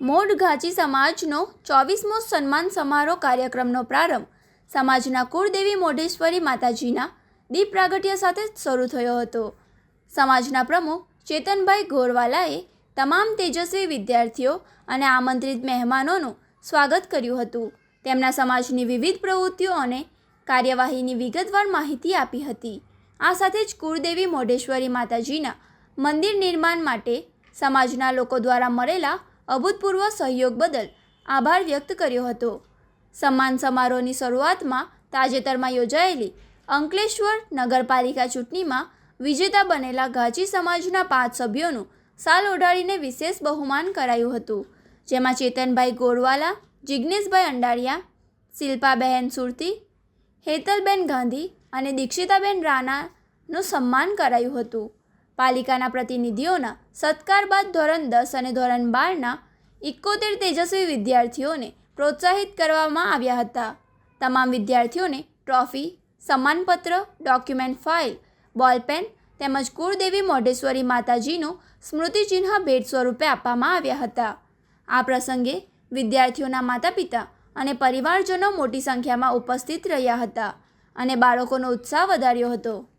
Mode ઘાંચી સમાજનો 24મો સન્માન સમારોહ કાર્યક્રમનો પ્રારંભ સમાજના કુળદેવી મોઢેશ્વરી માતાજીના દીપ પ્રાગટ્ય સાથે શરૂ થયો હતો. સમાજના પ્રમુખ ચેતનભાઈ ગોરવાલાએ તમામ તેજસ્વી વિદ્યાર્થીઓ અને આમંત્રિત મહેમાનોનું સ્વાગત કર્યું હતું. તેમના સમાજની વિવિધ પ્રવૃત્તિઓ અને કાર્યવાહીની વિગતવાર માહિતી આપી હતી. આ સાથે જ કુળદેવી મોઢેશ્વરી માતાજીના મંદિર નિર્માણ માટે સમાજના લોકો દ્વારા મળેલા અભૂતપૂર્વ સહયોગ બદલ આભાર વ્યક્ત કર્યો હતો. સન્માન સમારોહની શરૂઆતમાં તાજેતરમાં યોજાયેલી અંકલેશ્વર નગરપાલિકા ચૂંટણીમાં વિજેતા બનેલા ઘાંચી સમાજના 5 સભ્યોનું શાલ ઓઢાડીને વિશેષ બહુમાન કરાયું હતું. જેમાં ચેતનભાઈ ગોરવાલા, જિજ્ઞેશભાઈ અંડારિયા, શિલ્પાબહેન સુરતી, હેતલબેન ગાંધી અને દીક્ષિતાબેન રાણાનું સન્માન કરાયું હતું. પાલિકાના પ્રતિનિધિઓના સત્કાર બાદ ધોરણ 10 અને ધોરણ 12ના 71 તેજસ્વી વિદ્યાર્થીઓને પ્રોત્સાહિત કરવામાં આવ્યા હતા. તમામ વિદ્યાર્થીઓને ટ્રોફી, સન્માનપત્ર, ડોક્યુમેન્ટ ફાઇલ, બોલપેન તેમજ કુળદેવી મોઢેશ્વરી માતાજીનું સ્મૃતિચિહ્ન ભેટ સ્વરૂપે આપવામાં આવ્યા હતા. આ પ્રસંગે વિદ્યાર્થીઓના માતા-પિતા અને પરિવારજનો મોટી સંખ્યામાં ઉપસ્થિત રહ્યા હતા અને બાળકોનો ઉત્સાહ વધાર્યો હતો.